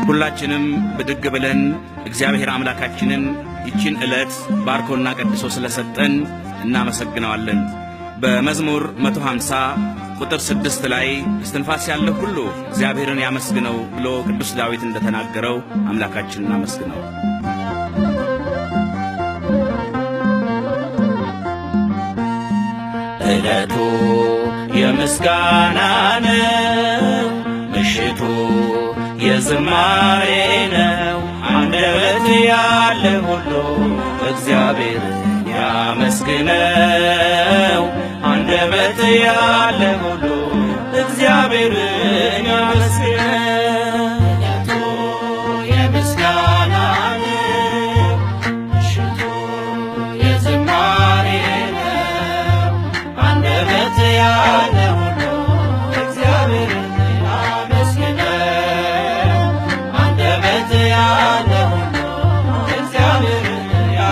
ሁላችንም ብድግ ብለን እግዚአብሔር አምላካችንን ይችን ዕለት ባርኮና ቀድሶ ስለሰጠን እናመሰግነዋለን። በመዝሙር 150 ቁጥር 6 ላይ እስትንፋስ ያለው ሁሉ እግዚአብሔርን ያመስግነው ብሎ ቅዱስ ዳዊት እንደተናገረው አምላካችንን እናመስግነው። ዕለቱ የምስጋና ነው፣ ምሽቱ የዝማሬ ነው። አንደበት ያለ ሁሉ እግዚአብሔርን ያመስግነው። አንደበት ያለ ሁሉ እግዚአብሔርን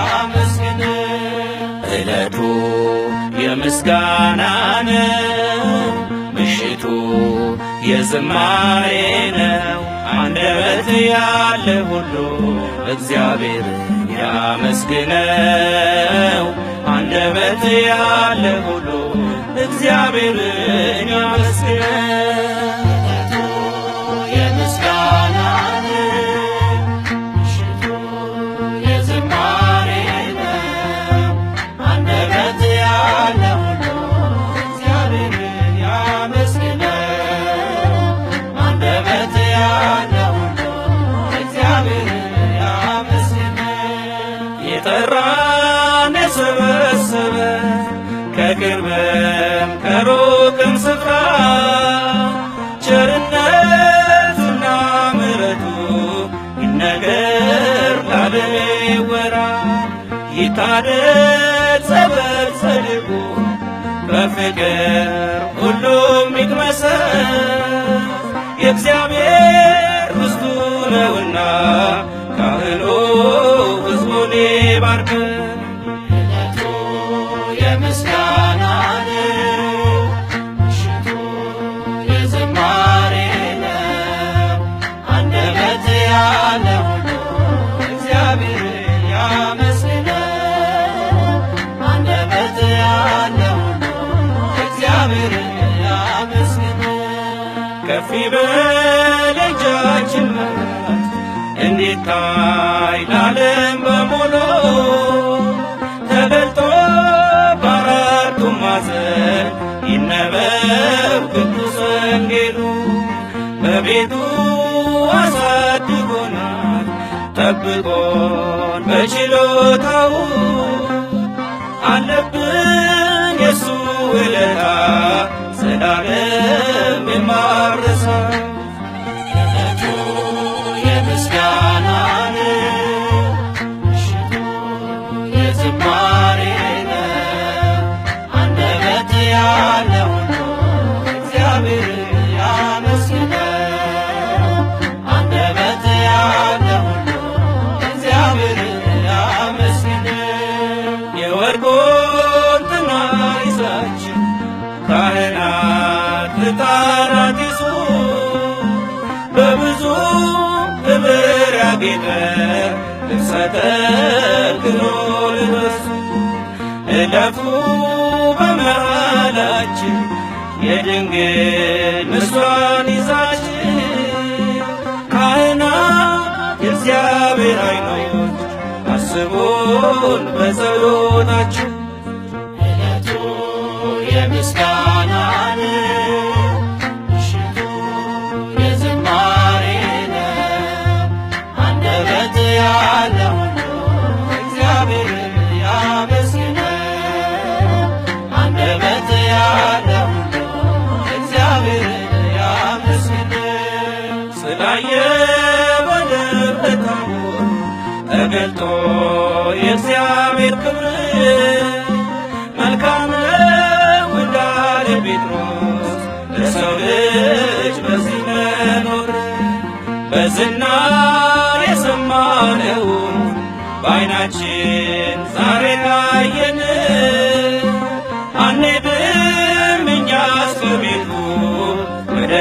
ያመስግነው። ዕለቱ የምስጋና ነው፣ ምሽቱ የዝማሬ ነው። አንደበት ያለ ሁሉ እግዚአብሔርን ያመስግነው። አንደበት ያለ ሁሉ እግዚአብሔርን ያመስግነው። ዕለቱ የምስጋና ነው፣ ምሽቱ የዝማሬ ነው። አንደበት ያለ ሁሉ እግዚአብሔርን ያመስግነው። አንደበት ያለ ሁሉ እግዚአብሔርን ያመስግነው። የጠራን የሰበሰበ ከቅርብም ከሩቅም ስፍራ ቸርነቱና ምሕረቱ ይነገር ለዓለም ይወራ። ይታደል ጸበል ጸድቁ በፍቅር ሁሉም ይቅመሰው። የእግዚአብሔር ርስቱ ነውና ካህኑ ሕዝቡን ይባርክ። ዕለቱ የምስጋና ነው፣ ምሽቱ የዝማሬ ነው። አንደበት ያለ ሁሉ እግዚአብሔርን ያመስግነው። አንደበት ያለ ሁሉ እግዚአብሔርን ያመስግነው። ከፍ ይበል እጃችን እንዲታይ ለዓለም በሙሉ ተገልጦ በአራቱ ማዕዘን ይነበብ ቅዱስ ወንጌሉ። በቤቱ አሳድጎናል ጠብቆን በችሎታው አለብን የሱ ውለታ ዘላለም የማይረሳው። የምስጋና ነው፣ ምሽቱ የዝማሬ ነው። አንደበት ያለ ሁሉ እግዚአብሔርን ያመስግነው። አንደበት ያለ ሁሉ እግዚአብሔርን ያመስግነው። የወርቁን ጥና ይዛችሁ ካህናት ዕጣናት ይዙ በብዙ ክብር ያጌጠ ልብሰ ተክህኖ ልበሱ። እለፉ በመሃላችን የድንግል ምስሏን ይዛችሁ ካህናት የእግዚአብሔር ዓይኖች አስቡን በጸሎታችሁ። ዕለቱ የምስጋና ነው፣ ምሽቱ የዝማሬ ነው። አንደበት ያለ ሁሉ እግዚአብሔርን ያመስግነው። አንደበት ያለ ሁሉ እግዚአብሔርን ያመስግነው። ስላየ በደብረታው ተገልጦ የእግዚአብሔር ክብር መልካም ነው እንዳለ ጴጥሮስ ለሰው ልጅ በዚህ መኖር። በዝና የሰማነውን በዓይናችን ዛሬ አየን። አንሄድም እኛስ ከቤቱ ወደ